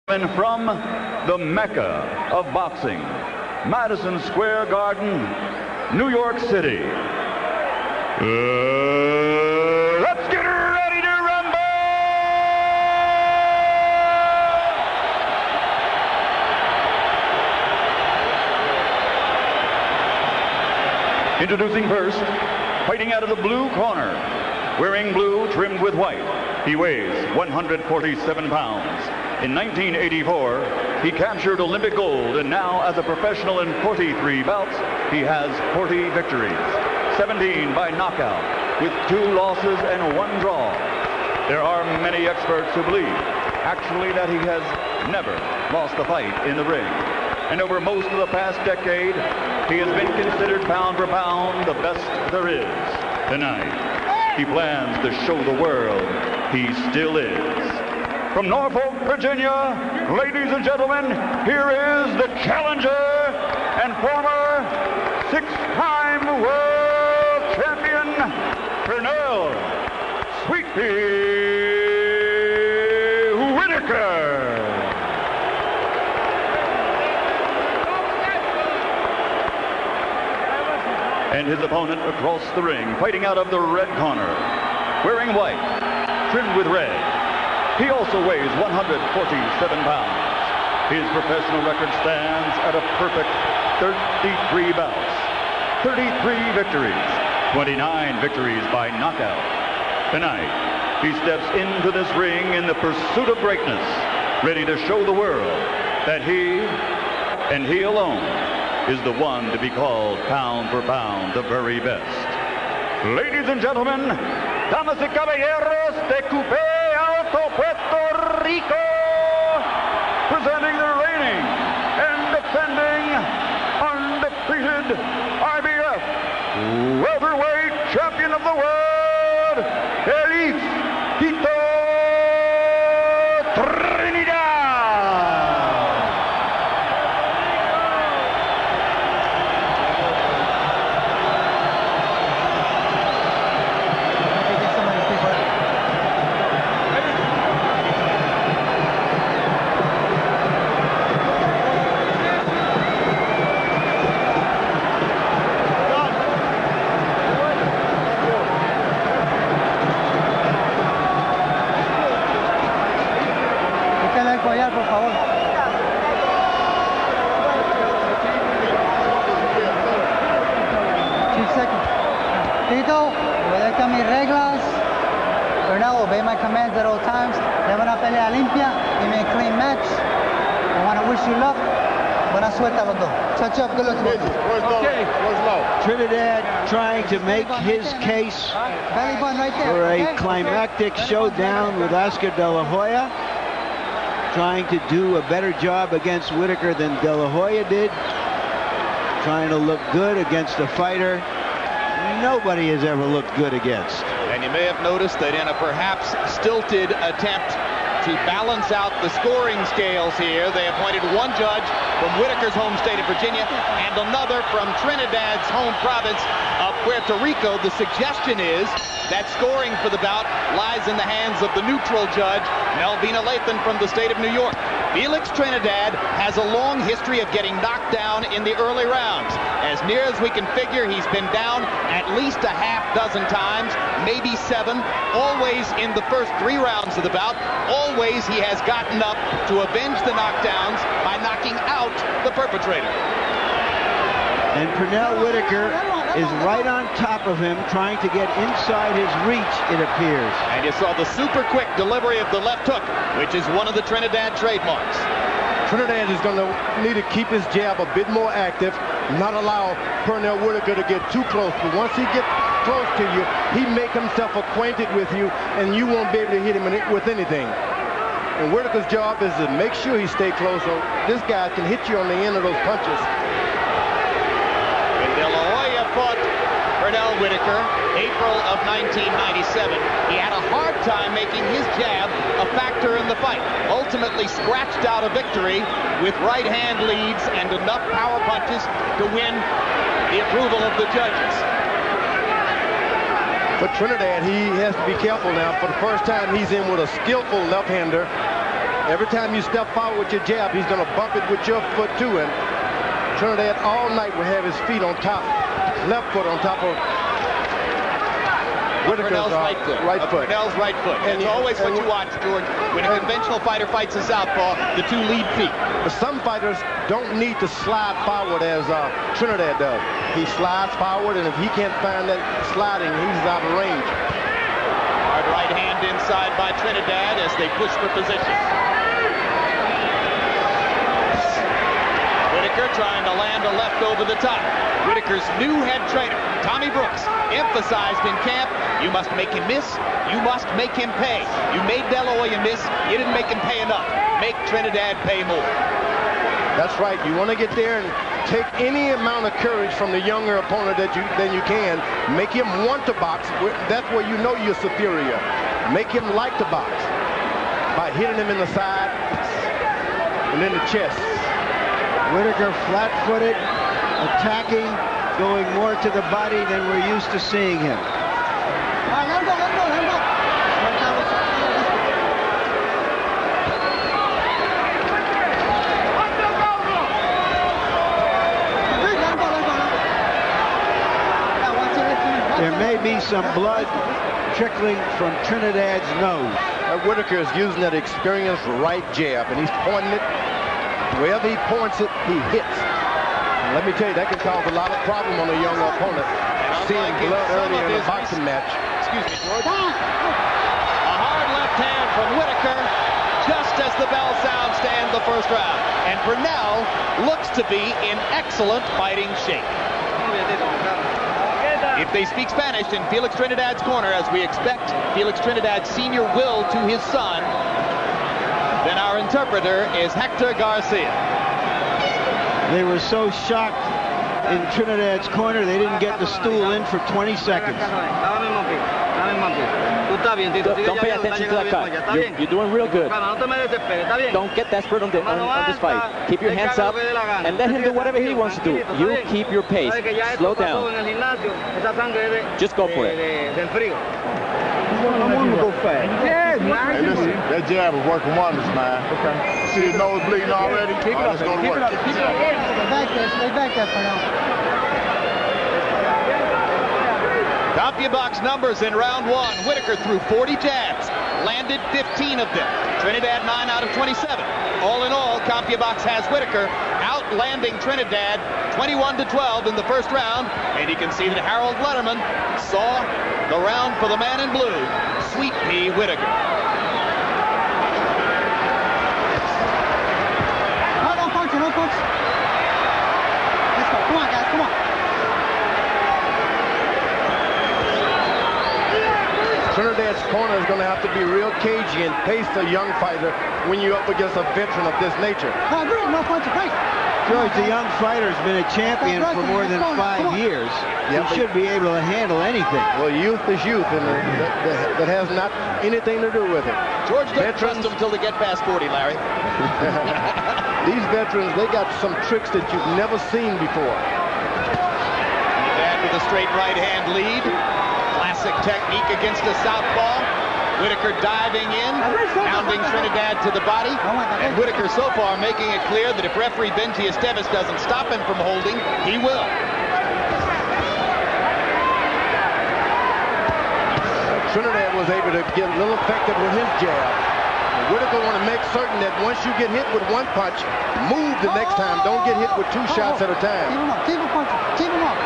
And from the Mecca of boxing, Madison Square Garden, New York City. Let's get ready to rumble! Introducing first, fighting out of the blue corner, wearing blue trimmed with white. He weighs 147 pounds. In 1984, he captured Olympic gold, and now as a professional in 43 bouts, he has 40 victories, 17 by knockout, with 2 losses and 1 draw. There are many experts who believe, actually, that he has never lost a fight in the ring. And over most of the past decade, he has been considered pound for pound the best there is. Tonight, he plans to show the world he still is. From Norfolk, Virginia, ladies and gentlemen, here is the challenger and former 6-time world champion, Pernell Sweet Pea Whitaker. And his opponent across the ring, fighting out of the red corner, wearing white, trimmed with red. He also weighs 147 pounds. His professional record stands at a perfect 33 bouts, 33 victories, 29 victories by knockout. Tonight, he steps into this ring in the pursuit of greatness, ready to show the world that he, and he alone, is the one to be called pound for pound the very best. Ladies and gentlemen, damas y caballeros de Coupé Alto, Puerto Rico, presenting the reigning and defending undefeated IBF welterweight champion of the world, Felix, Tito, Trinidad. Por favor. Tito, obedezca mis reglas. Pernell, obey my commands at all times. Dame una pelea limpia. Give me a clean match. I want to wish you luck. Buena suerte a los dos. Touch up, good luck. Okay. Trinidad trying to make his case for a climactic showdown with Oscar De La Hoya. Trying to do a better job against Whitaker than De La Hoya did. Trying to look good against a fighter nobody has ever looked good against. And you may have noticed that in a perhaps stilted attempt to balance out the scoring scales here, they appointed one judge from Whitaker's home state of Virginia and another from Trinidad's home province of Puerto Rico. The suggestion is that scoring for the bout lies in the hands of the neutral judge, Melvina Lathan from the state of New York. Felix Trinidad has a long history of getting knocked down in the early rounds. As near as we can figure, he's been down at least a half dozen times, maybe 7, always in the first 3 rounds of the bout. Always he has gotten up to avenge the knockdowns by knocking out the perpetrator. And Pernell Whitaker is right on top of him, trying to get inside his reach, it appears. And you saw the super quick delivery of the left hook, which is one of the Trinidad trademarks. Trinidad is going to need to keep his jab a bit more active, not allow Pernell Whitaker to get too close. But once he gets close to you, he make himself acquainted with you, and you won't be able to hit him with anything. And Whitaker's job is to make sure he stay close so this guy can hit you on the end of those punches. De La Hoya fought Pernell Whitaker April of 1997. He had a hard time making his jab a factor in the fight. Ultimately scratched out a victory with right hand leads and enough power punches to win the approval of the judges. For Trinidad, he has to be careful now. For the first time, he's in with a skillful left-hander. Every time you step forward with your jab, he's going to bump it with your foot too. And Trinidad all night will have his feet on top, left foot on top of Pernell's right foot. Pernell's right foot. And it's always what you watch, George. When a conventional fighter fights a southpaw, the two lead feet. But some fighters don't need to slide forward as Trinidad does. He slides forward, and if he can't find that sliding, he's out of range. Hard right hand inside by Trinidad as they push for position. Whitaker trying to land a left over the top. Whitaker's new head trainer, Tommy Brooks, emphasized in camp, you must make him miss, you must make him pay. You made De La Hoya miss, you didn't make him pay enough. Make Trinidad pay more. That's right. You want to get there and take any amount of courage from the younger opponent that you can. Make him want to box. That's where you know you're superior. Make him like to box by hitting him in the side and in the chest. Whitaker flat-footed, attacking, going more to the body than we're used to seeing him. There may be some blood trickling from Trinidad's nose. Whitaker is using that experienced right jab, and he's pointing it. Wherever he points it, he hits. And let me tell you, that can cause a lot of problem on a young opponent. Seeing blood earlier in a boxing match. Excuse me, George. A hard left hand from Whitaker, just as the bell sounds to end the first round. And Pernell looks to be in excellent fighting shape. If they speak Spanish in Felix Trinidad's corner, as we expect Felix Trinidad Sr. will to his son, then our interpreter is Hector Garcia. They were so shocked in Trinidad's corner, they didn't get the stool in for 20 seconds. Don't pay attention to that cut. You're doing real good. Don't get desperate on this fight. Keep your hands up and let him do whatever he wants to do. You keep your pace. Slow down. Just go for it. Hey, listen, that jab is working wonders, man. Okay. See his nose bleeding already? Let's go to work. Stay back there for now. CompuBox numbers in round one. Whitaker threw 40 jabs, landed 15 of them. Trinidad 9 out of 27. All in all, CompuBox has Whitaker outlanding Trinidad 21-12 in the first round. And you can see that Harold Letterman saw the round for the man in blue, Sweet Pea Whitaker. No punch, no punch. Let's go. Come on, guys, come on. Trinidad's corner is going to have to be real cagey and pace the young fighter when you're up against a veteran of this nature. No punch, right. George, the young fighter's been a champion for more than 5 years. He should be able to handle anything. Well, youth is youth, and that has not anything to do with it. George doesn't trust them until they get past 40, Larry. These veterans, they got some tricks that you've never seen before. Trinidad with a straight right hand lead. Classic technique against the southpaw. Whitaker diving in, pounding Trinidad to the body. And Whitaker so far making it clear that if referee Benji Esteves doesn't stop him from holding, he will. Trinidad was able to get a little effective with his jab. Whitaker want to make certain that once you get hit with one punch, move the next time. Don't get hit with 2 shots at a time. Keep him punching. Keep him up.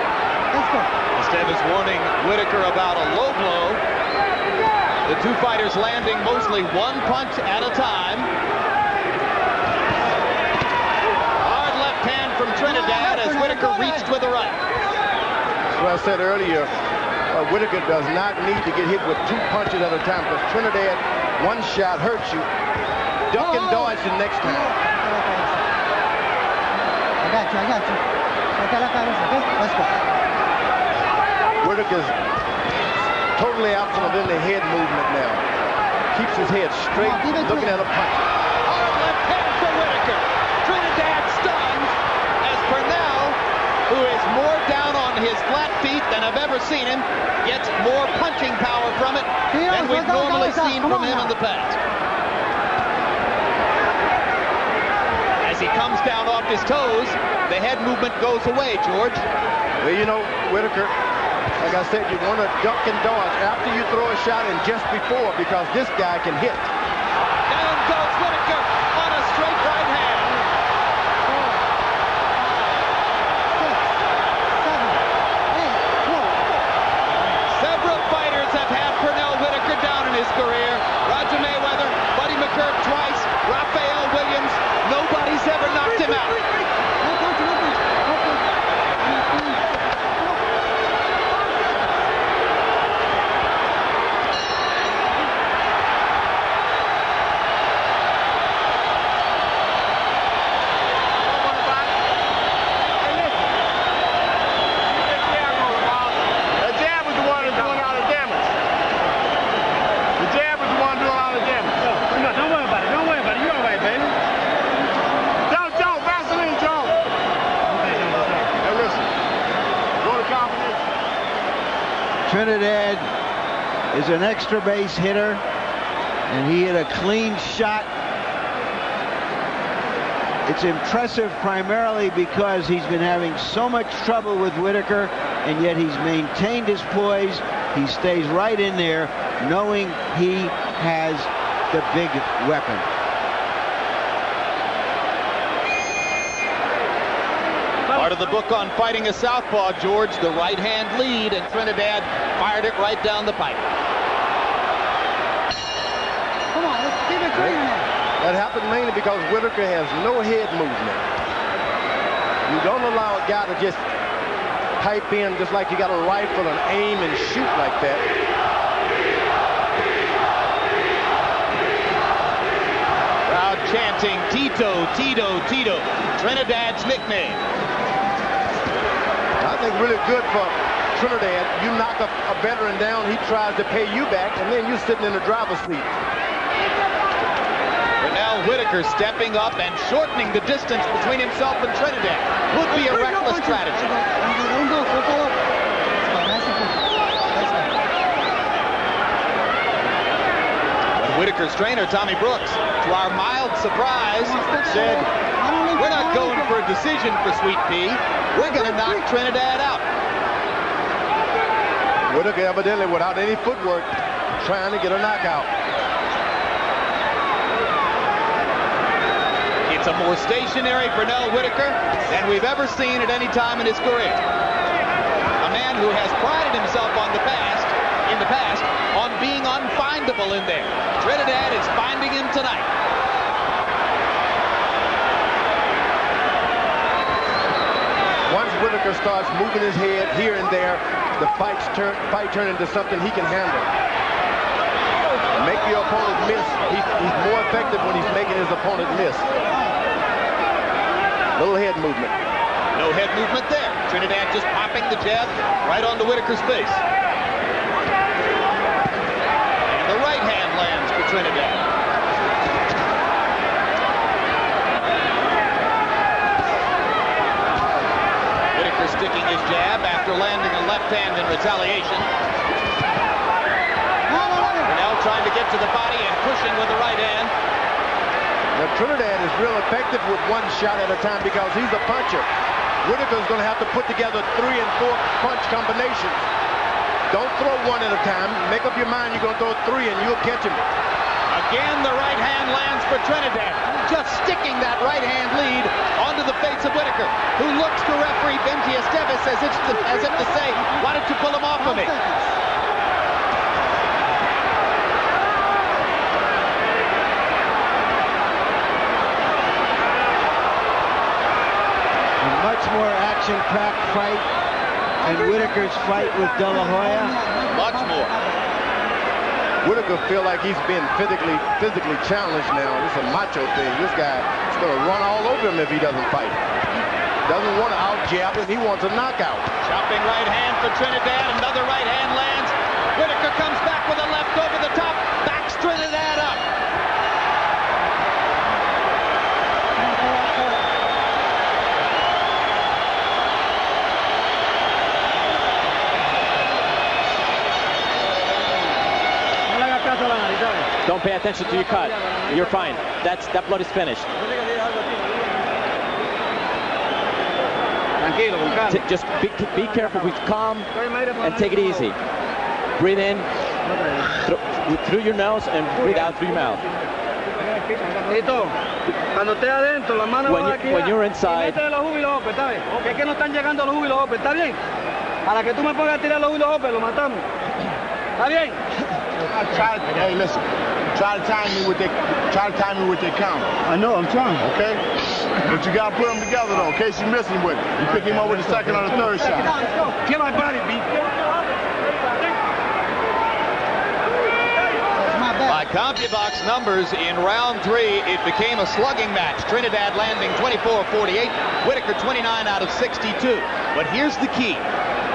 Let's go. Esteves warning Whitaker about a low blow. The two fighters landing mostly 1 punch at a time. Hard left hand from Trinidad as Whitaker reached with a right. That's what I said earlier. Whitaker does not need to get hit with 2 punches at a time, because Trinidad, 1 shot hurts you. Duck and dodge the next time. I got you. Let's go. Whitaker's totally absent of any head movement now. Keeps his head straight, looking at a punch. Hard left hand for Whitaker. Trinidad stunned as Pernell, who is more down on his flat feet than I've ever seen him, gets more punching power from it than we've normally seen from him in the past. he comes down off his toes, the head movement goes away, George. Well, you know, Whitaker, like I said, you want to duck and dodge after you throw a shot and just before, because this guy can hit. Down goes Whitaker on a straight right hand. 6, 7, 8, 12. Several fighters have had Pernell Whitaker down in his career. Roger Mayweather, Buddy McCurk twice, Raphael Williams. Nobody's ever knocked him out. Trinidad is an extra base hitter, and he hit a clean shot. It's impressive primarily because he's been having so much trouble with Whitaker, and yet he's maintained his poise. He stays right in there, knowing he has the big weapon. Part of the book on fighting a southpaw, George, the right-hand lead, and Trinidad fired it right down the pipe. Come on, let's keep it clean now. That happened mainly because Whitaker has no head movement. You don't allow a guy to just pipe in just like you got a rifle and aim and shoot like that. Crowd chanting, Tito, Tito, Tito, Trinidad's nickname. I think really good for Trinidad. You knock a veteran down, he tries to pay you back, and then you're sitting in the driver's seat. Pernell Whitaker stepping up and shortening the distance between himself and Trinidad. Would be a reckless strategy. But Whitaker's trainer, Tommy Brooks, to our mild surprise, said, "We're not going for a decision for Sweet Pea. We're going to knock Trinidad out." Whitaker evidently, without any footwork, trying to get a knockout. It's a more stationary Pernell Whitaker than we've ever seen at any time in his career. A man who has prided himself in the past, on being unfindable in there. Trinidad is finding him tonight. Once Whitaker starts moving his head here and there, the fight turn into something he can handle. Make your opponent miss. He's more effective when he's making his opponent miss. Little head movement. No head movement there. Trinidad just popping the jab right onto Whitaker's face. And the right hand lands for Trinidad. Whitaker sticking his jab after landing a left hand in retaliation. Pernell trying to get to the body and pushing with the right hand. Now, Trinidad is real effective with one shot at a time because he's a puncher. Whitaker's going to have to put together 3 and 4 punch combinations. Don't throw one at a time. Make up your mind you're going to throw 3 and you'll catch him. Again, the right hand lands for Trinidad. Just sticking that right hand lead onto the face of Whitaker, who looks to referee Benji Esteves as if to say, "Why don't you pull him off of me?" Much more action-packed fight than Whitaker's fight with De La Hoya. Much more. Whitaker feel like he's been physically challenged now. It's a macho thing. This guy is going to run all over him if he doesn't fight. Doesn't want to out-jab him. He wants a knockout. Chopping right hand for Trinidad. Another right hand lands. Whitaker comes back with a left over the top. Backs Trinidad up. Don't pay attention to your cut. You're fine. That blood is finished. Just be careful, be calm, and take it easy. Breathe in through your nose and breathe out through your mouth. When you're inside, hey, listen. Try to time me with their counter. I know, I'm trying. Okay? But you gotta put them together though, in case you miss him with it. You pick him up with the second or the third shot. Get my body beat. By CompuBox numbers, in round 3, it became a slugging match. Trinidad landing 24-48, Whitaker 29 out of 62. But here's the key.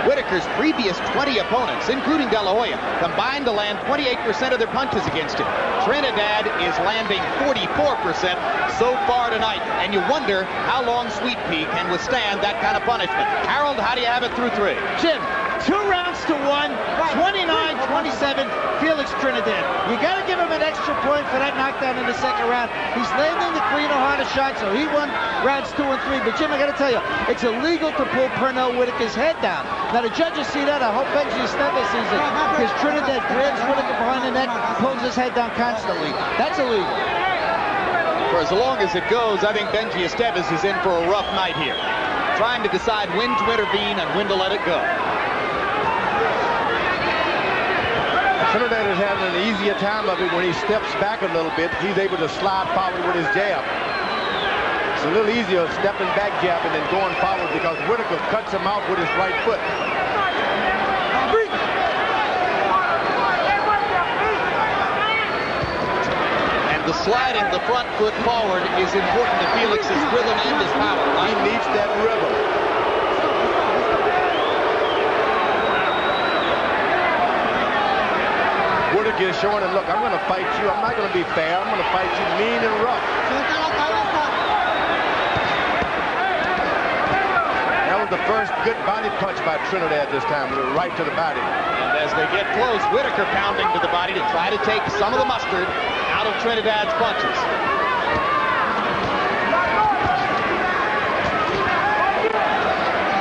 Whitaker's previous 20 opponents, including De La Hoya, combined to land 28% of their punches against him. Trinidad is landing 44% so far tonight, and you wonder how long Sweet Pea can withstand that kind of punishment. Harold, how do you have it through 3? Jim, 2 rounds to 1, 29-27, Felix Trinidad. You got to give him an extra point for that knockdown in the second round. He's landing the cleaner, harder shot, so he won rounds 2 and 3. But Jim, I got to tell you, it's illegal to pull Pernell Whitaker's head down. Now the judges see that. I hope Benji Esteves sees it, because Trinidad grabs Whitaker behind the neck, pulls his head down constantly. That's illegal. For as long as it goes, I think Benji Esteves is in for a rough night here, trying to decide when to intervene and when to let it go. Trinidad is having an easier time of it when he steps back a little bit. He's able to slide forward with his jab. It's a little easier stepping back jabbing than going forward because Whitaker cuts him out with his right foot. And the sliding the front foot forward is important to Felix's rhythm and his power. He needs that rhythm. Whitaker is showing him, look, I'm going to fight you. I'm not going to be fair. I'm going to fight you mean and rough. That was the first good body punch by Trinidad this time, with a right to the body. And as they get close, Whitaker pounding to the body to try to take some of the mustard out of Trinidad's punches.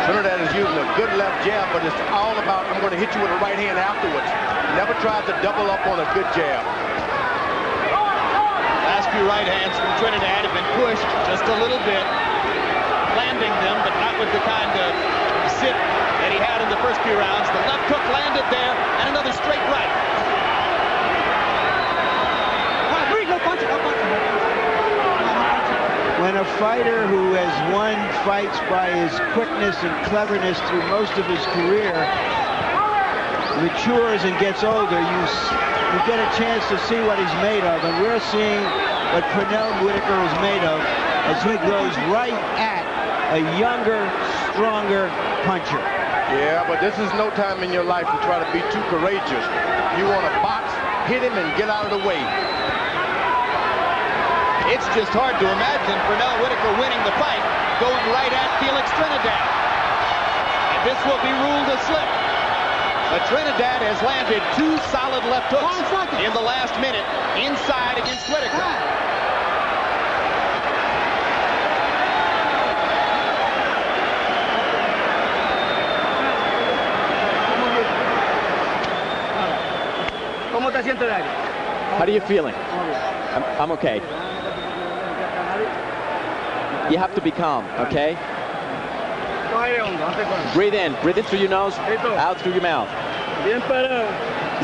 Trinidad is using a good left jab, but it's all about, I'm going to hit you with a right hand afterwards. Never tried to double up on a good jab. Last few right hands from Trinidad have been pushed just a little bit, landing them, but not with the kind of sit that he had in the first few rounds. The left hook landed there, and another straight right. When a fighter who has won fights by his quickness and cleverness through most of his career matures and gets older, you get a chance to see what he's made of. And we're seeing what Pernell Whitaker is made of as he goes right at a younger, stronger puncher. Yeah, but this is no time in your life to try to be too courageous. You want to box, hit him, and get out of the way. It's just hard to imagine Pernell Whitaker winning the fight, going right at Felix Trinidad. And this will be ruled a slip. But Trinidad has landed 2 solid left hooks in the last minute inside against Whitaker. how are you feeling? I'm okay. You have to be calm, okay? Breathe in through your nose, out through your mouth.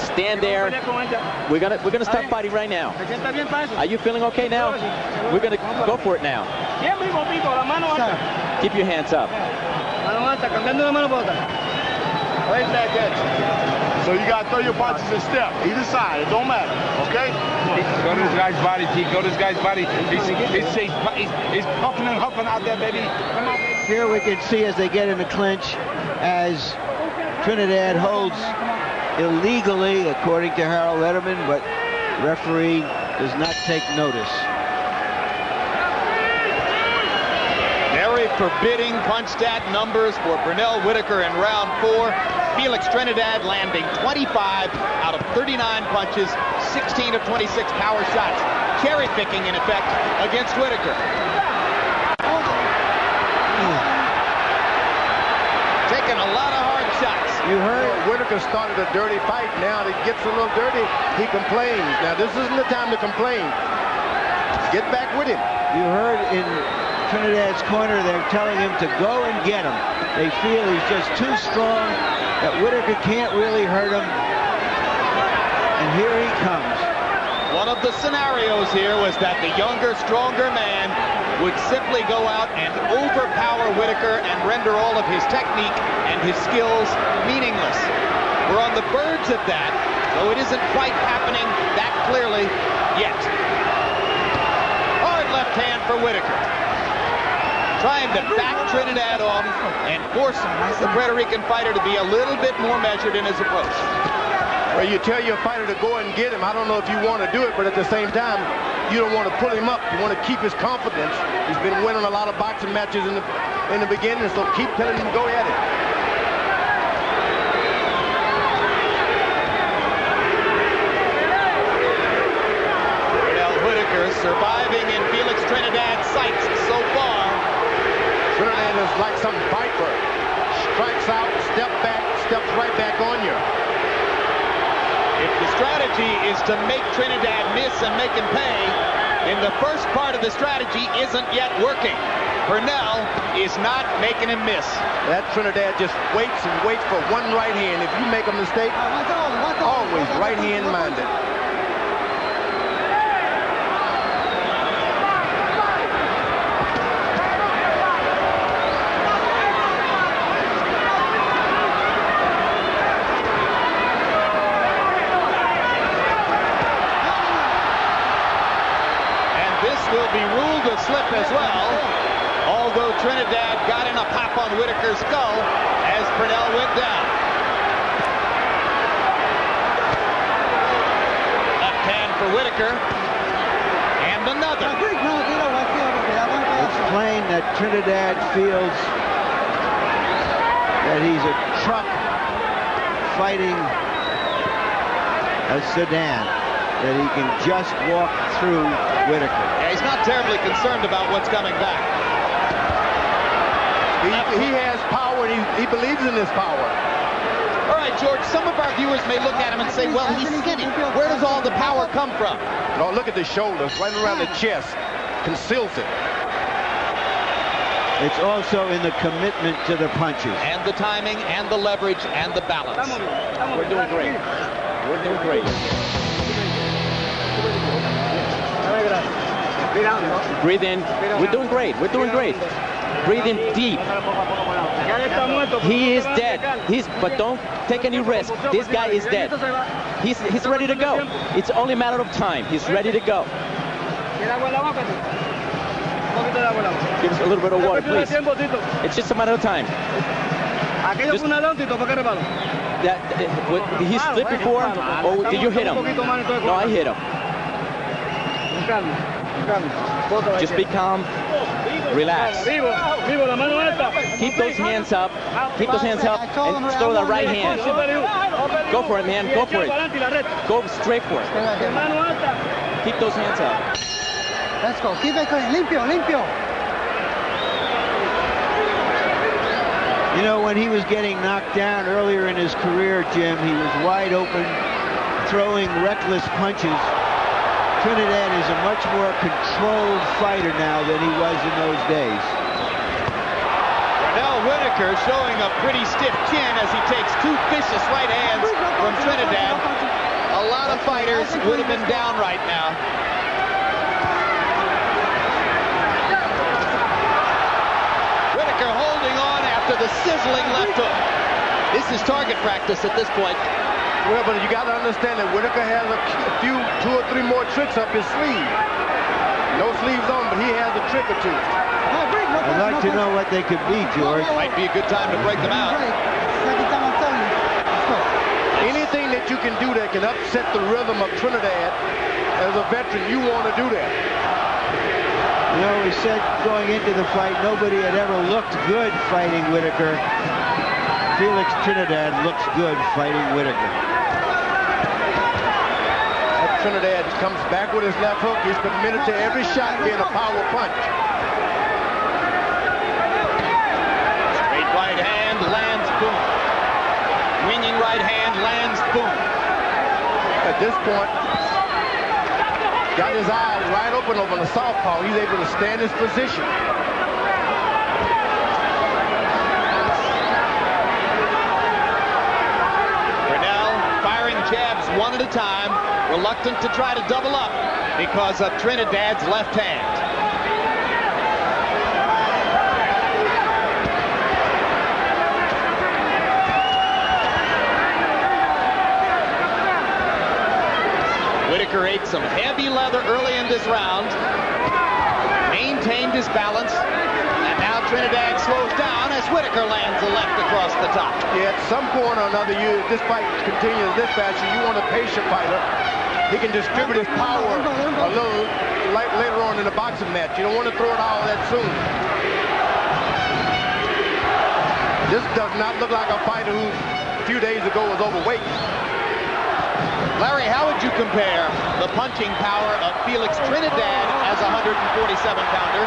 Stand there. We're gonna stop fighting right now. Are you feeling okay now? We're gonna go for it now. Keep your hands up. So you got to throw your punches and step. Either side. It don't matter. Okay? Go to this guy's body, T. Go to this guy's body. He's puffing and huffing out there, baby. Come on. Here we can see as they get in the clinch, as Trinidad holds illegally, according to Harold Letterman, but referee does not take notice. Very forbidding punch stat numbers for Pernell Whitaker in round 4. Felix Trinidad landing 25 out of 39 punches, 16 of 26 power shots. Cherry picking in effect against Whitaker. Whitaker started a dirty fight. Now it gets a little dirty, he complains. Now this isn't the time to complain. Get back with him. You heard in Trinidad's corner, they're telling him to go and get him. They feel he's just too strong, that Whitaker can't really hurt him. And here he comes. One of the scenarios here was that the younger, stronger man would simply go out and overpower Whitaker and render all of his technique and his skills meaningless. We're on the verge of that, though it isn't quite happening that clearly yet. Hard left hand for Whitaker. Trying to back Trinidad off and force the Puerto Rican fighter to be a little bit more measured in his approach. Well, you tell your fighter to go and get him. I don't know if you want to do it, but at the same time, you don't want to pull him up. You want to keep his confidence. He's been winning a lot of boxing matches in the beginning, so keep telling him to go at it. Pernell Whitaker surviving in Felix Trinidad's sights so far. Trinidad is like some viper. Strikes out, step back, steps right back on you. If the strategy is to make Trinidad miss and make him pay, then the first part of the strategy isn't yet working. Pernell is not making him miss. That Trinidad just waits and waits for one right hand. If you make a mistake, always right hand minded. Will be ruled a slip as well, although Trinidad got in a pop on Whitaker's skull as Pernell went down. Left hand for Whitaker, and another. It's plain that Trinidad feels that he's a truck fighting a sedan, that he can just walk through Whitaker. Yeah, he's not terribly concerned about what's coming back. He has power, and he believes in his power. All right, George, some of our viewers may look at him and say, well, he's skinny. Where does all the power come from? Oh, look at the shoulders, right around the chest. Conceals it. It's also in the commitment to the punches. And the timing, and the leverage, and the balance. We're doing great. We're doing great. Breathe in. We're doing great. We're doing great. Breathe in deep. He is dead. But don't take any risk. This guy is dead. He's ready to go. It's only a matter of time. He's ready to go. Give us a little bit of water, please. It's just a matter of time. Did he slip before, or did you hit him? No, I hit him. Just be calm, relax. Keep those hands up. Keep those hands up and throw the right hand. Go for it, man. Go for it. Go straight for it. Keep those hands up. Let's go. Keep it clean. Limpio, limpio. You know, when he was getting knocked down earlier in his career, Jim, he was wide open, throwing reckless punches. Trinidad is a much more controlled fighter now than he was in those days. Pernell Whitaker showing a pretty stiff chin as he takes two vicious right hands from Trinidad. A lot of fighters would have been down right now. Whitaker holding on after the sizzling left hook. This is target practice at this point. Well, but you got to understand that Whitaker has a few, 2 or 3 more tricks up his sleeve. No sleeves on, but he has a trick or two. I'd like to know what they could be, George. Might be a good time to break them out. Second time I'm telling you. Let's go. Anything that you can do that can upset the rhythm of Trinidad, as a veteran, you want to do that. You know, we said going into the fight, nobody had ever looked good fighting Whitaker. Felix Trinidad looks good fighting Whitaker. Trinidad comes back with his left hook. He's committed to every shot being a power punch. Straight right hand lands, boom. Winging right hand point, got his eyes wide open over the southpaw. He's able to stand his position. Pernell firing jabs one at a time, reluctant to try to double up because of Trinidad's left hand. Whitaker ate some heavy leather early in this round, maintained his balance, and now Trinidad slows down as Whitaker lands a left across the top. Yeah, at some point or another, this fight continues this fashion. You want a patient fighter. He can distribute his power a little later on in the boxing match. You don't want to throw it all that soon. This does not look like a fighter who a few days ago was overweight. Larry, how would you compare the punching power of Felix Trinidad as a 147-pounder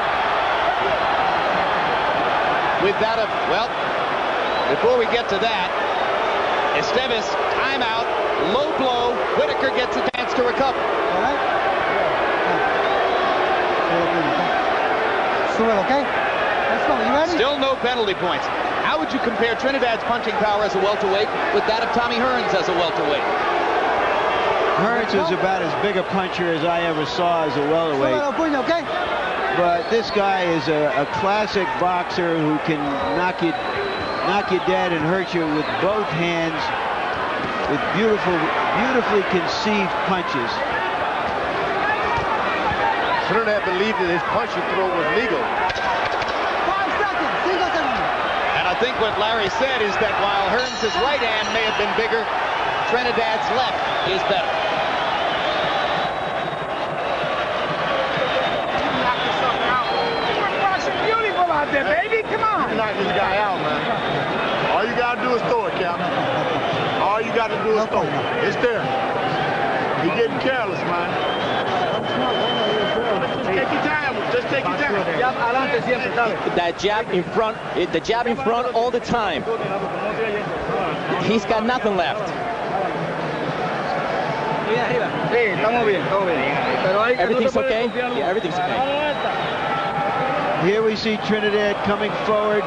with that of, well, before we get to that, Esteves, timeout, low blow, Whitaker gets a chance to recover. All right. Okay. Let's go. You ready? Still no penalty points. How would you compare Trinidad's punching power as a welterweight with that of Tommy Hearns as a welterweight? Hearns was about as big a puncher as I ever saw as a welterweight. Okay. But this guy is a classic boxer who can knock you dead and hurt you with both hands with beautifully conceived punches. Trinidad believed that his punch and throw was legal. 5 seconds. Single second. And I think what Larry said is that while Hearns' right hand may have been bigger, Trinidad's left is better. Beautiful out there, baby. Come on. Knock this guy out, man. All you gotta do is throw it, Captain. All you gotta do is throw it. It's there. You're getting careless, man. Take your time. Just take your time. That jab in front, the jab in front all the time. He's got nothing left. Everything's okay? Yeah, everything's okay. Here we see Trinidad coming forward,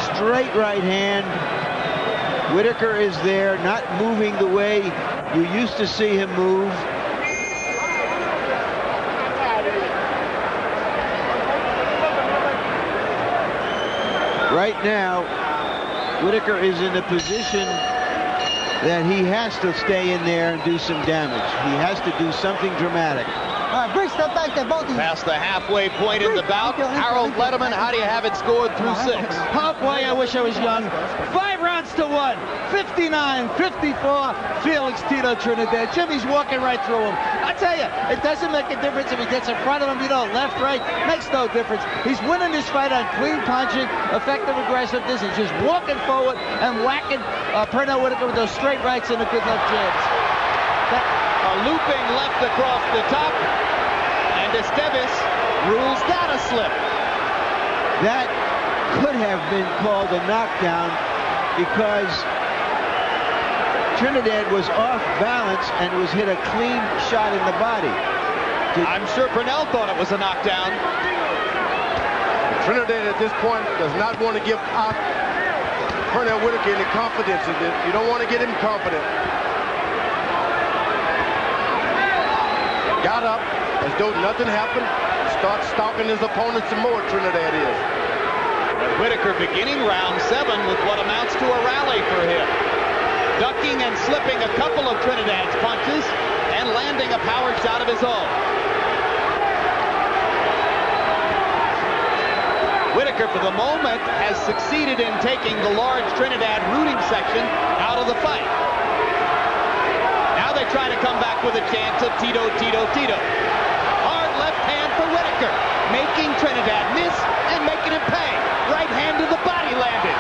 straight right hand. Whitaker is there, not moving the way you used to see him move. Right now, Whitaker is in a position that he has to stay in there and do some damage. He has to do something dramatic. All right, bring step back there, both of you. Past the halfway point in the bout, Harold Letterman, how do you have it scored through 6? Oh boy, I wish I was young. 5 rounds to 1. 59-54. Felix Tito Trinidad. Jimmy's walking right through him. I tell you, it doesn't make a difference if he gets in front of him, left, right. Makes no difference. He's winning this fight on clean punching, effective aggressiveness. He's just walking forward and whacking Pernell Whitaker with those straight rights and the good left jabs. A looping left across the top, and Esteves rules that a slip. That could have been called a knockdown because Trinidad was off balance and was hit a clean shot in the body. I'm sure Pernell thought it was a knockdown. Trinidad at this point does not want to give out Pernell Whitaker any confidence in this. You don't want to get him confident. Got up as though nothing happened. Starts stalking his opponent some more, Trinidad is. And Whitaker beginning round 7 with what amounts to a rally for him. Ducking and slipping a couple of Trinidad's punches and landing a power shot of his own. Whitaker, for the moment, has succeeded in taking the large Trinidad rooting section out of the fight. Now they try to come back with a chance of Tito. Hard left hand for Whitaker, making Trinidad miss and making him pay. Right hand to the body landed.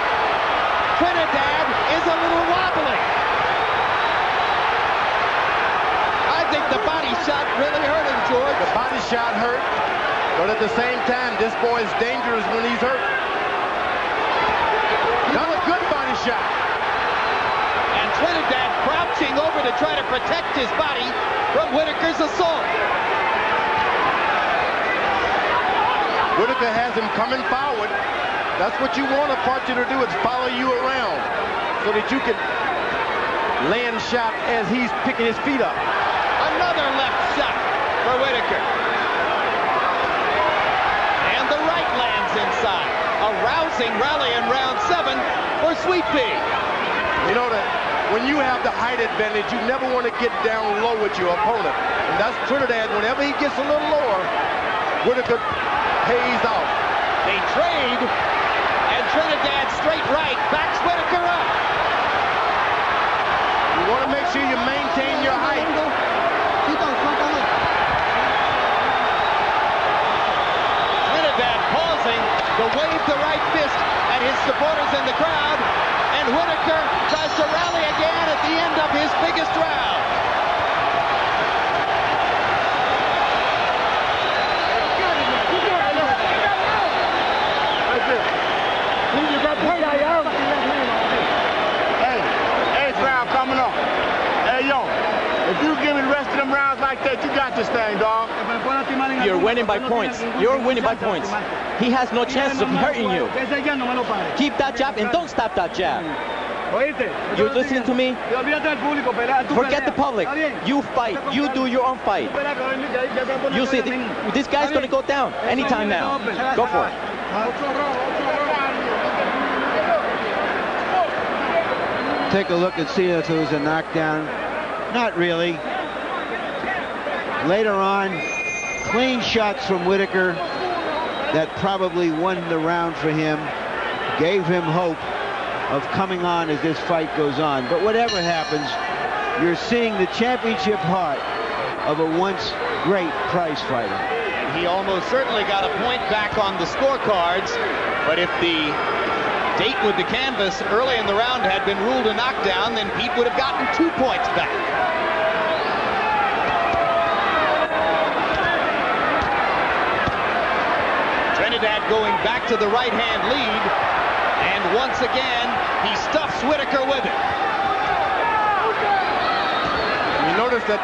Trinidad is a little wobbly. I think the body shot really hurt him, George. The body shot hurt, but at the same time, this boy is dangerous when he's hurt. Not a good body shot. And Trinidad crouching over to try to protect his body from Whitaker's assault. Whitaker has him coming forward. That's what you want a partner to do, is follow you around so that you can land shot as he's picking his feet up. Another left shot for Whitaker. And the right lands inside. A rousing rally in round 7 for Sweet Pea. You know that when you have the height advantage, you never want to get down low with your opponent. And that's Trinidad. Whenever he gets a little lower, Whitaker pays off. They trade, and Trinidad straight right backs Whitaker up. You want to make sure you maintain your height. Trinidad pausing to wave the right fist at his supporters in the crowd, and Whitaker tries to rally again at the end of his biggest round. Hey, crowd coming up. Hey, yo, if you give me the rest of them rounds like that, you got this thing, dog. You're winning by points. You're winning by points. He has no chance of hurting you. Keep that jab and don't stop that jab. You're listening to me? Forget the public. You fight. You do your own fight. You see, this guy's going to go down anytime now. Go for it. Take a look and see if it was a knockdown. Not really. Later on, clean shots from Whitaker that probably won the round for him, gave him hope of coming on as this fight goes on. But whatever happens, you're seeing the championship heart of a once great prize fighter. He almost certainly got a point back on the scorecards, but if the date with the canvas early in the round had been ruled a knockdown, then Pete would have gotten 2 points back. Trinidad going back to the right-hand lead, and once again, he stuffs Whitaker with it. You notice that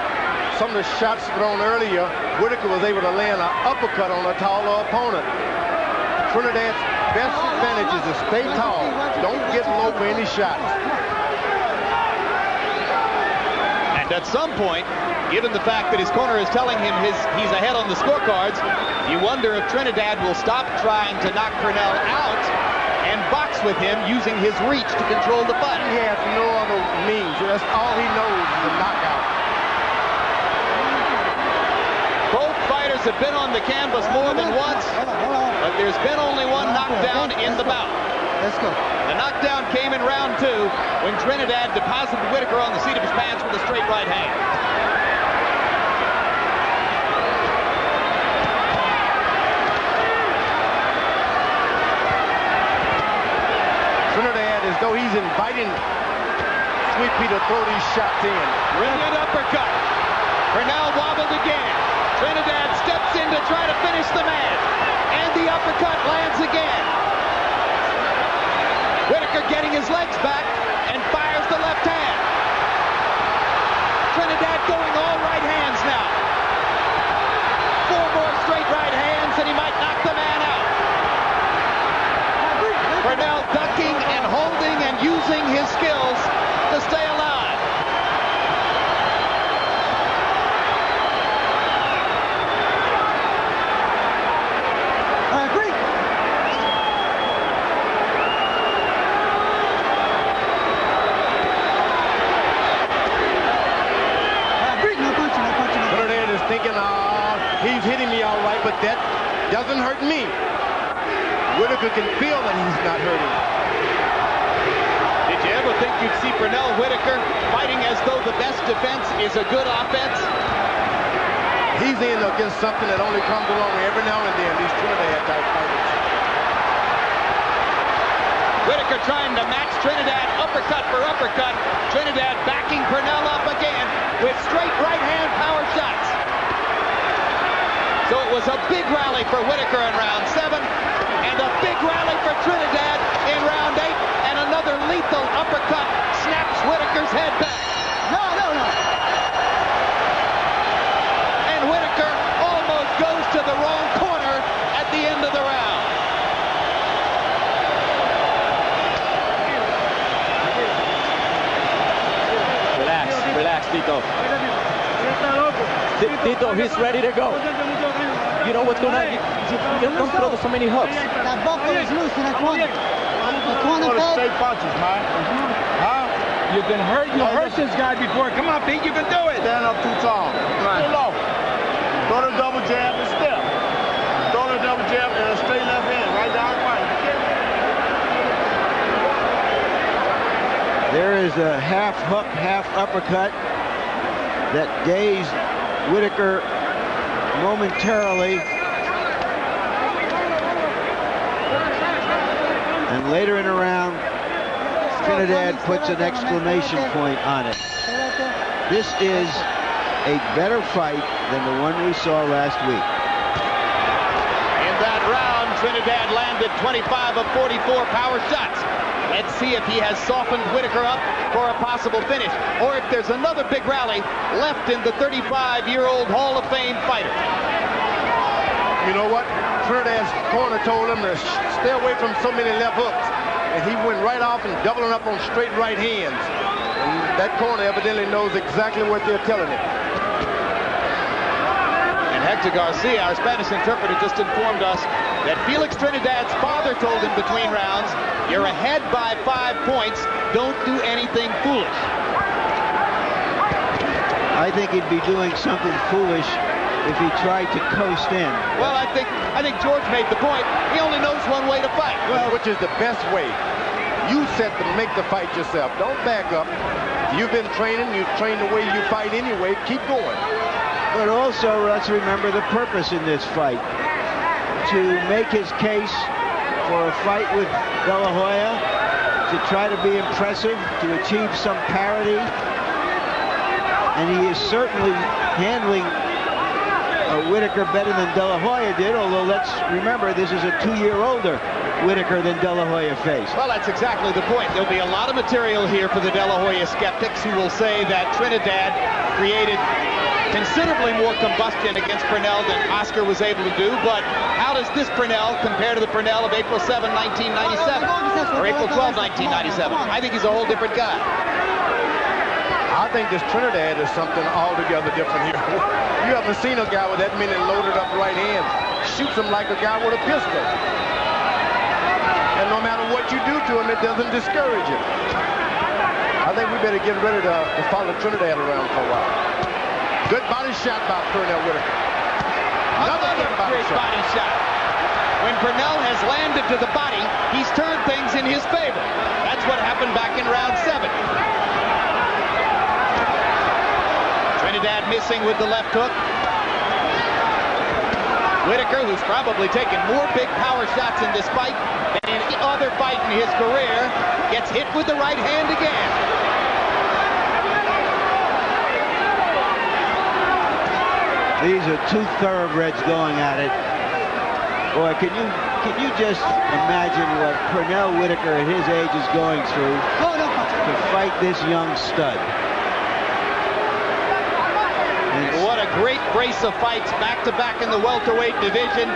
some of the shots thrown earlier, Whitaker was able to land an uppercut on a taller opponent. Trinidad's best advantage is to stay tall. Don't get low for any shots. And at some point, given the fact that his corner is telling him he's ahead on the scorecards, you wonder if Trinidad will stop trying to knock Pernell out and box with him using his reach to control the fight. He has no other means. That's all he knows is a knockout. Both fighters have been on the canvas more than once, but there's been only one knockdown in the bout. Let's go. The knockdown came in round 2 when Trinidad deposited Whitaker on the seat of his pants with a straight right hand. Trinidad, as though he's inviting Sweet Pea to throw these shots in. Brilliant uppercut. Pernell wobbled again. Trinidad steps in to try to finish the man. And the uppercut lands again. Whitaker getting his legs back and fires the left hand. Trinidad going all right hands now. 4 more straight right hands and he might knock the man out. Pernell ducking and holding and using his skills to stay alive. Thinking, he's hitting me all right, but that doesn't hurt me. Whitaker can feel that he's not hurting. Did you ever think you'd see Pernell Whitaker fighting as though the best defense is a good offense? He's in against something that only comes along every now and then, these Trinidad-type fighters. Whitaker trying to match Trinidad uppercut for uppercut. Trinidad backing Pernell up again with straight right-hand power shots. So it was a big rally for Whitaker in round 7, and a big rally for Trinidad in round 8, and another lethal uppercut snaps Whitaker's head back. No. Tito. Tito, he's ready to go. You know what's going on? You don't throw so many hooks. That buckle is loose in the corner. The corner peg. Straight punches, man. Huh? You've been hurt. You hurt this guy before. Come on, Pete. You can do it. Stand up too tall. Too low. Throw the double jab and step. Throw the double jab and a straight left hand. Right down the right. There is a half hook, half uppercut that dazed Whitaker momentarily. And later in the round, Trinidad puts an exclamation point on it. This is a better fight than the one we saw last week. In that round, Trinidad landed 25 of 44 power shots. Let's see if he has softened Whitaker up for a possible finish, or if there's another big rally left in the 35-year-old Hall of Fame fighter. You know what? Trinidad's corner told him to stay away from so many left hooks, and he went right off and doubling up on straight right hands. And that corner evidently knows exactly what they're telling him. And Hector Garcia, our Spanish interpreter, just informed us that Felix Trinidad's father told him between rounds, "You're ahead by 5 points. Don't do anything foolish." I think he'd be doing something foolish if he tried to coast in. Well, I think George made the point. He only knows one way to fight. Well, which is the best way. You set to make the fight yourself. Don't back up. You've been training. You train the way you fight anyway. Keep going. But also, let's remember the purpose in this fight. To make his case for a fight with De La Hoya, to try to be impressive, to achieve some parity. And he is certainly handling Whitaker better than De La Hoya did, although let's remember this is a 2-year older Whitaker than De La Hoya faced. Well, that's exactly the point. There'll be a lot of material here for the De La Hoya skeptics who will say that Trinidad created considerably more combustion against Pernell than Oscar was able to do, but how does this Pernell compare to the Pernell of April 7, 1997, or April 12, 1997? I think he's a whole different guy. I think this Trinidad is something altogether different here. You haven't seen a guy with that many loaded up right hands. Shoots him like a guy with a pistol. And no matter what you do to him, it doesn't discourage him. I think we better get ready to follow Trinidad around for a while. Good body shot by Pernell Whitaker. Another great body shot. When Pernell has landed to the body, he's turned things in his favor. That's what happened back in round 7. Trinidad missing with the left hook. Whitaker, who's probably taken more big power shots in this fight than in any other fight in his career, gets hit with the right hand again. These are two thoroughbreds going at it. Boy, can you just imagine what Pernell Whitaker at his age is going through to fight this young stud? What a great brace of fights back-to-back in the welterweight division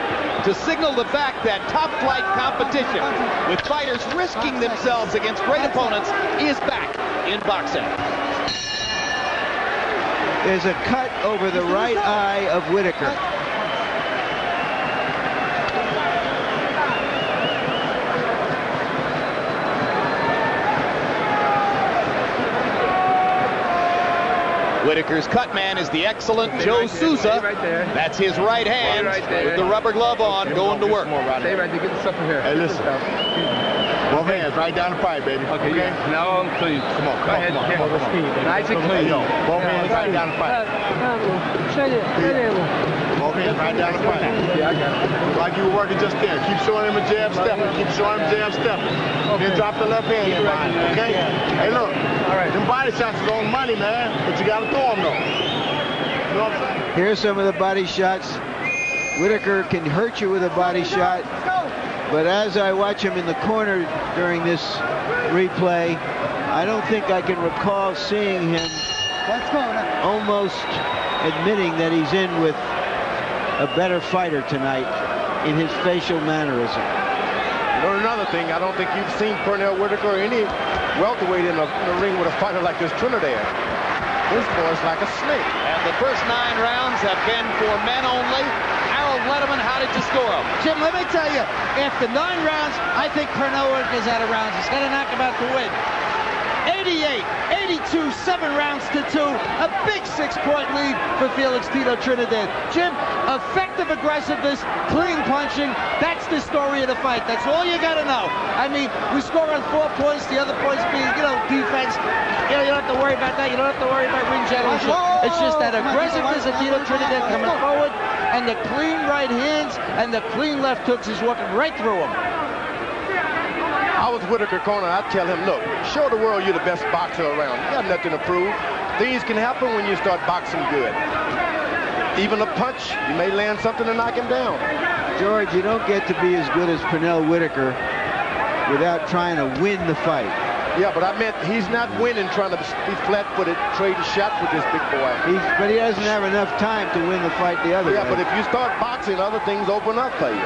to signal the fact that top-flight competition with fighters risking themselves against great opponents is back in boxing. There's a cut over the right eye of Whitaker. Whitaker's cut man is the excellent Joe Souza. That's his right hand with the rubber glove on, going to work. Stay right there. Get the stuff from here. Hey, listen. Both hands right down the pipe, baby. Okay? Now I'm clean. Come on. Go ahead. Nice and clean. Both hands right down the pipe. Both hands right down the pipe. Yeah, I got it. Like you were working just there. Keep showing him a jab stepping. Keep showing him jab stepping. Then drop the left hand in behind, okay? Hey, look. All right. Them body shots is on money, man. But you got to throw them, though. You know what I'm saying? Here's some of the body shots. Whitaker can hurt you with a body shot. But as I watch him in the corner during this replay, I don't think I can recall seeing him almost admitting that he's in with a better fighter tonight in his facial mannerism. You know, another thing, I don't think you've seen Pernell Whitaker or any welterweight in the ring with a fighter like this Trinidad. This boy's like a snake. And the first 9 rounds have been for men only. Harold Letterman, how did you score them? Jim, let me tell you, after 9 rounds, I think Pernell Whitaker's out of rounds. He's got to knock him out to win. 88, 82, 7 rounds to 2. A big 6-point lead for Felix Tito Trinidad. Jim, effective aggressiveness, clean punching. That's the story of the fight. That's all you got to know. I mean, we score on 4 points. The other points being, defense. You don't have to worry about that. You don't have to worry about ring generalship. It's just that aggressiveness of Tito Trinidad coming forward, and the clean right hands and the clean left hooks is walking right through him. I was Whitaker corner. I'd tell him, look, show the world you're the best boxer around. You got nothing to prove. Things can happen when you start boxing good. Even a punch, you may land something to knock him down. George, you don't get to be as good as Pernell Whitaker without trying to win the fight. Yeah, but I meant he's not winning trying to be flat-footed, trading shots with this big boy. But he doesn't have enough time to win the fight the other way. Yeah, but if you start boxing, other things open up for you.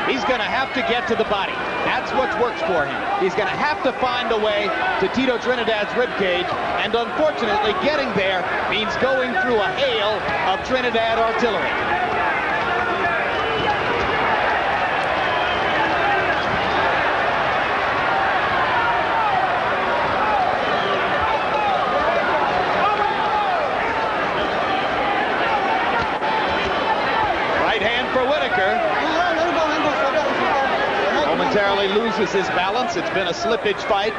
He's going to have to get to the body. That's what works for him. He's going to have to find a way to Tito Trinidad's ribcage, and unfortunately, getting there means going through a hail of Trinidad artillery. Right hand for Whitaker. Momentarily loses his balance. It's been a slippage fight.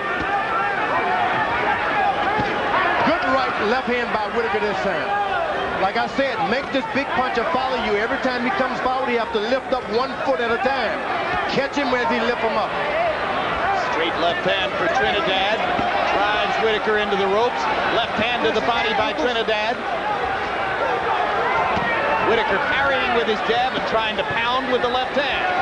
Good right, left hand by Whitaker this time. Like I said, make this big puncher follow you. Every time he comes forward, you have to lift up 1 foot at a time. Catch him as he lift him up. Straight left hand for Trinidad. Drives Whitaker into the ropes. Left hand to the body by Trinidad. Whitaker parrying with his jab and trying to pound with the left hand.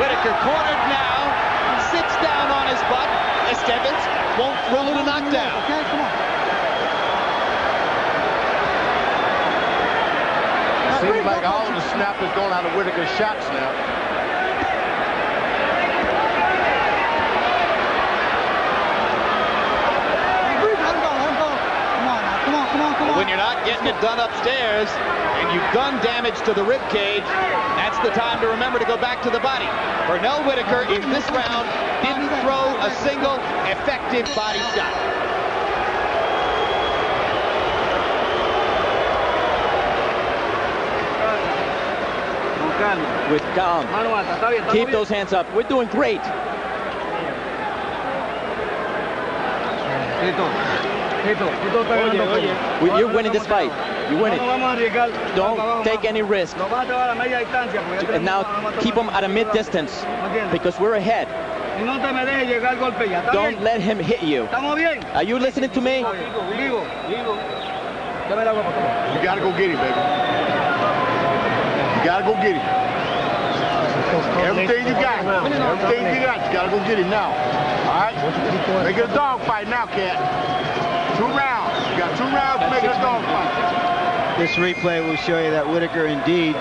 Whitaker cornered now, sits down on his butt. Estevez won't throw the knockdown. Okay, come on. Seems like all the snap is going out of Whitaker's shots now. When you're not getting it done upstairs and you've done damage to the rib cage, that's the time to remember to go back to the body. Pernell Whitaker in this round didn't throw a single effective body shot. With calm. Keep those hands up. We're doing great. You're winning this fight. You win it. Don't take any risk. And now keep him at a mid-distance because we're ahead. Don't let him hit you. Are you listening to me? You gotta go get him, baby. You gotta go get him. Everything you got. Everything you got, you gotta go get him now. All right? Make it a dog fight now, cat. 2 rounds. You got 2 rounds to make it a dog fight. This replay will show you that Whitaker indeed,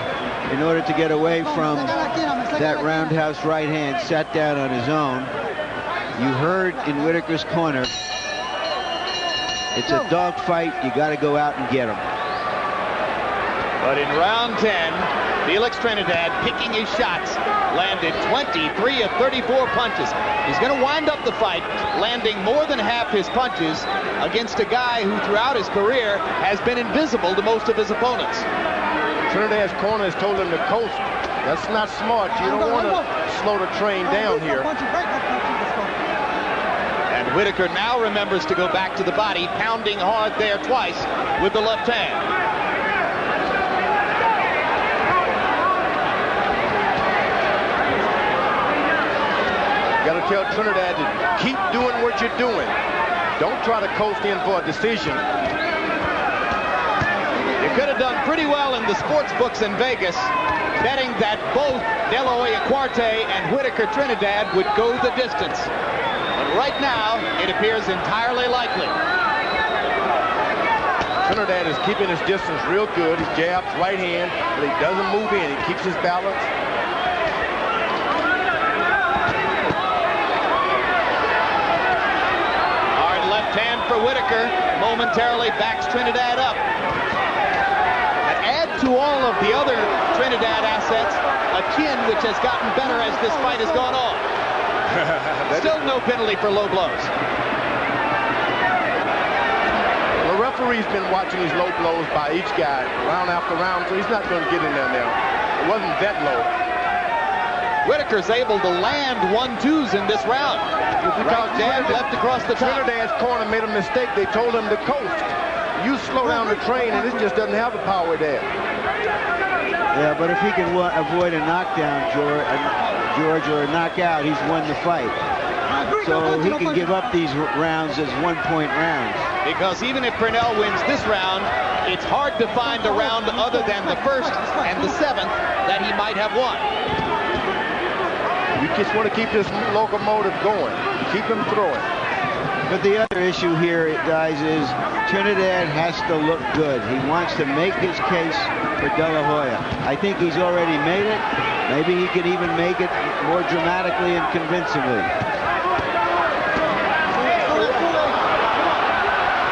in order to get away from that roundhouse right hand, sat down on his own. You heard in Whitaker's corner, it's a dog fight. You got to go out and get him. But in round 10, Felix Trinidad picking his shots, landed 23 of 34 punches. He's going to wind up the fight landing more than half his punches against a guy who throughout his career has been invisible to most of his opponents. Trinidad's corner has told him to coast. That's not smart. You don't want to slow the train down here. And Whitaker now remembers to go back to the body, pounding hard there twice with the left hand. Got to tell Trinidad to keep doing what you're doing. Don't try to coast in for a decision. You could have done pretty well in the sports books in Vegas, betting that both De La Hoya Cuarte and Whitaker Trinidad would go the distance. But right now, it appears entirely likely. Trinidad is keeping his distance real good. He jabs right hand, but he doesn't move in. He keeps his balance. for Whitaker. Momentarily backs Trinidad up. And add to all of the other Trinidad assets a chin which has gotten better as this fight has gone on. Still no penalty for low blows. The referee's been watching these low blows by each guy round after round, so he's not going to get in there now. It wasn't that low. Whitaker's able to land 1-2s in this round. Right jab, left across the top. Trinidad's corner made a mistake. They told him to coast. You slow down the train, and it just doesn't have the power there. Yeah, but if he can avoid a knockdown, George, or a knockout, he's won the fight. So he can give up these rounds as one-point rounds. Because even if Pernell wins this round, it's hard to find a round other than the first and the seventh that he might have won. You just want to keep this locomotive going. Keep him throwing. But the other issue here, guys, is Trinidad has to look good. He wants to make his case for De La Hoya. I think he's already made it. Maybe he can even make it more dramatically and convincingly.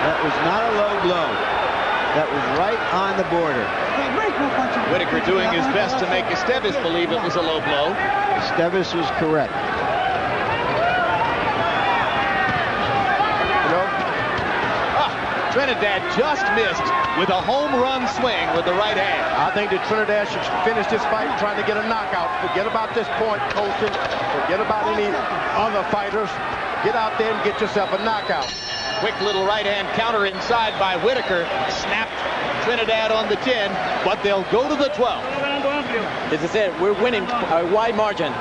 That was not a low blow. That was right on the border. Whitaker doing his best to make Esteves believe it was a low blow. Esteves was correct. Trinidad just missed with a home run swing with the right hand. I think that Trinidad should finish this fight trying to get a knockout. Forget about this point coaching. Forget about any other fighters. Get out there and get yourself a knockout. Quick little right hand counter inside by Whitaker. Snapped Trinidad on the chin, but they'll go to the 12th. This is it. We're winning a wide margin.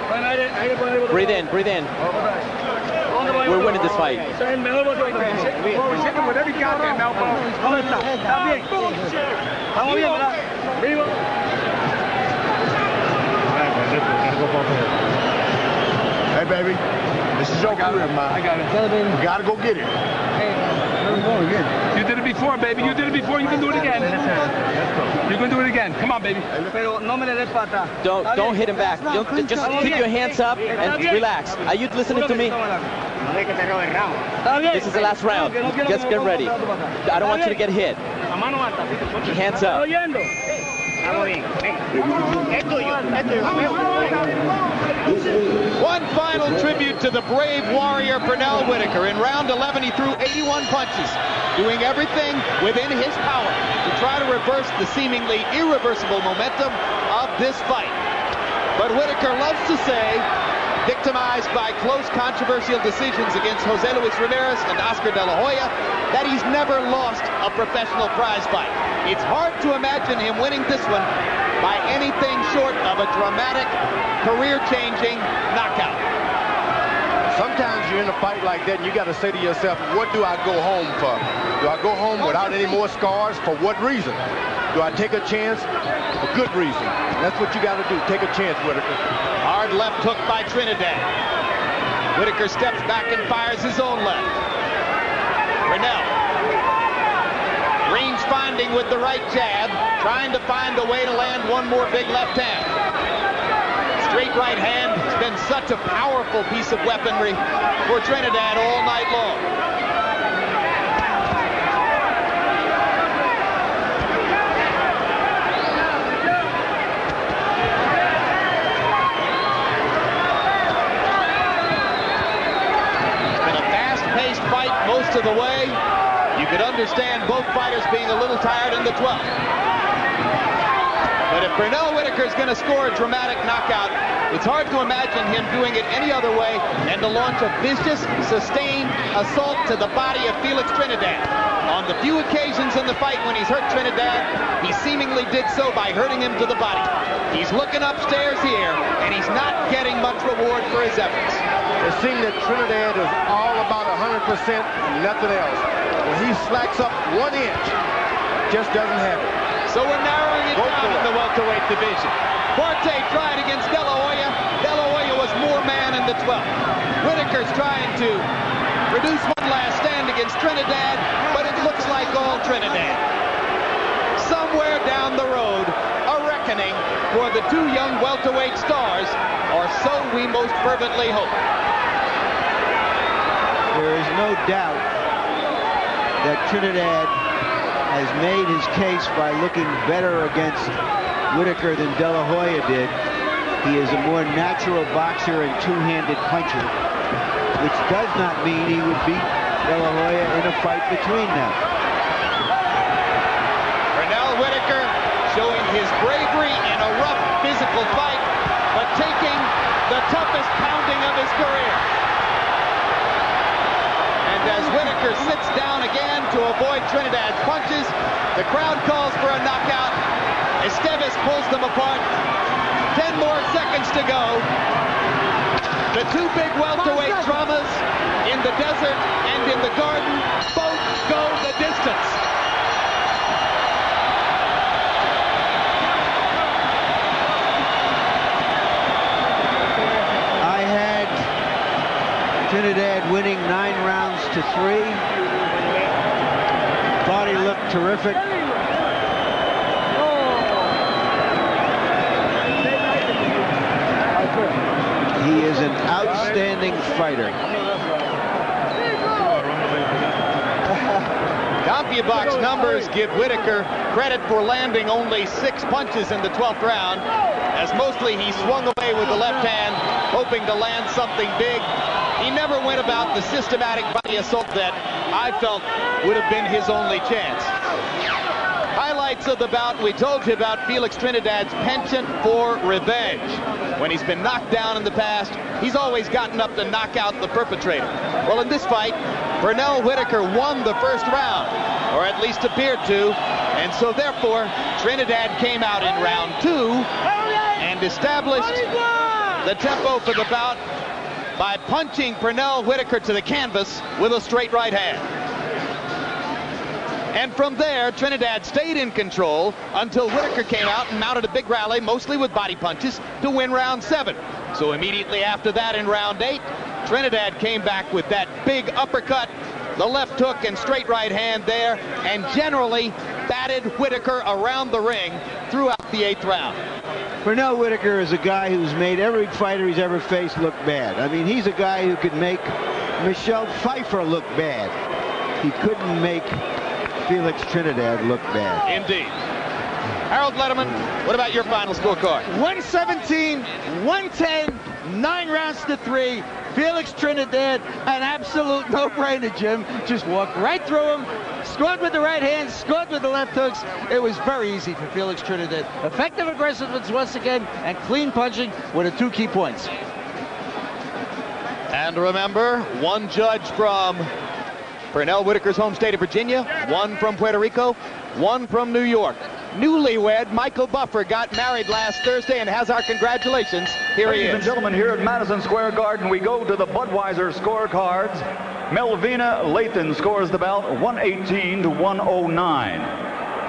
Breathe in, breathe in. We're winning this fight. Hey, baby, this is your career, man. I got it. You gotta go get it. You did it before, baby. You did it before. You can do it again. You can do it again. Come on, baby. Don't hit him back. Just keep your hands up and relax. Are you listening to me? This is the last round. Just get ready. I don't want you to get hit. Hands up. One final tribute to the brave warrior Pernell Whitaker. In round 11, he threw 81 punches, doing everything within his power to try to reverse the seemingly irreversible momentum of this fight. But Whitaker loves to say, victimized by close controversial decisions against Jose Luis Ramirez and Oscar De La Hoya, that he's never lost a professional prize fight. It's hard to imagine him winning this one by anything short of a dramatic, career-changing knockout. Sometimes you're in a fight like that and you got to say to yourself, what do I go home for? Do I go home without any more scars? For what reason? Do I take a chance? A good reason. That's what you got to do. Take a chance, Whitaker. Hard left hook by Trinidad. Whitaker steps back and fires his own left. Pernell. Range finding with the right jab, trying to find a way to land one more big left hand. Straight right hand has been such a powerful piece of weaponry for Trinidad all night long. Fight most of the way. You could understand both fighters being a little tired in the 12th. But if Pernell Whitaker is going to score a dramatic knockout, it's hard to imagine him doing it any other way than to launch a vicious, sustained assault to the body of Felix Trinidad. On the few occasions in the fight when he's hurt Trinidad, he seemingly did so by hurting him to the body. He's looking upstairs here, and he's not getting much reward for his efforts. It seems that Trinidad is all about 100%, nothing else. When he slacks up 1 inch, just doesn't have it. So we're narrowing it down in the welterweight division. Forte tried against De La Hoya. De La Hoya was more man in the 12th. Whitaker's trying to produce one last stand against Trinidad, but it looks like all Trinidad. Somewhere down the road, a reckoning for the two young welterweight stars, or so we most fervently hope. There is no doubt that Trinidad has made his case by looking better against Whitaker than De La Hoya did. He is a more natural boxer and two-handed puncher, which does not mean he would beat De La Hoya in a fight between them. Pernell Whitaker showing his bravery in a rough physical fight, but taking the toughest pounding of his career. And as Whitaker sits down again to avoid Trinidad's punches, the crowd calls for a knockout. Esteves pulls them apart. 10 more seconds to go. The two big welterweight dramas in the desert and in the garden both go the distance. I had Trinidad winning 9 rounds to 3. Thought he looked terrific. He is an outstanding fighter. CompuBox numbers give Whitaker credit for landing only 6 punches in the 12th round, as mostly he swung away with the left hand, hoping to land something big. He never went about the systematic body assault that I felt would have been his only chance. Highlights of the bout, we told you about Felix Trinidad's penchant for revenge. When he's been knocked down in the past, he's always gotten up to knock out the perpetrator. Well, in this fight, Pernell Whitaker won the first round, or at least appeared to, and so therefore, Trinidad came out in round 2 and established the tempo for the bout by punching Pernell Whitaker to the canvas with a straight right hand. And from there, Trinidad stayed in control until Whitaker came out and mounted a big rally, mostly with body punches, to win round 7. So immediately after that, in round 8, Trinidad came back with that big uppercut, the left hook and straight right hand there, and generally batted Whitaker around the ring throughout the 8th round. Pernell Whitaker is a guy who's made every fighter he's ever faced look bad. I mean, he's a guy who could make Michelle Pfeiffer look bad. He couldn't make Felix Trinidad look bad. Indeed. Harold Letterman, what about your final scorecard? 117, 110, 9 rounds to 3. Felix Trinidad, an absolute no-brainer, Jim. Just walked right through him, scored with the right hand, scored with the left hooks. It was very easy for Felix Trinidad. Effective aggressiveness once again, and clean punching were the 2 key points. And remember, 1 judge from Pernell Whitaker's home state of Virginia, 1 from Puerto Rico, 1 from New York. Newlywed Michael Buffer got married last Thursday and has our congratulations. Here he is. Ladies and gentlemen, here at Madison Square Garden, we go to the Budweiser scorecards. Melvina Lathan scores the bout 118 to 109.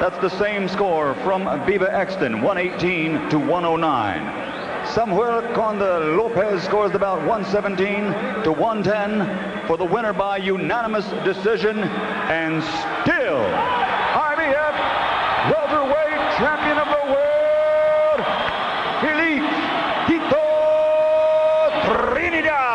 That's the same score from Biba Exton, 118 to 109. Samuel Conde Lopez scores the bout 117 to 110 for the winner by unanimous decision, and still IBF welterweight champion of the world, Felix Tito Trinidad.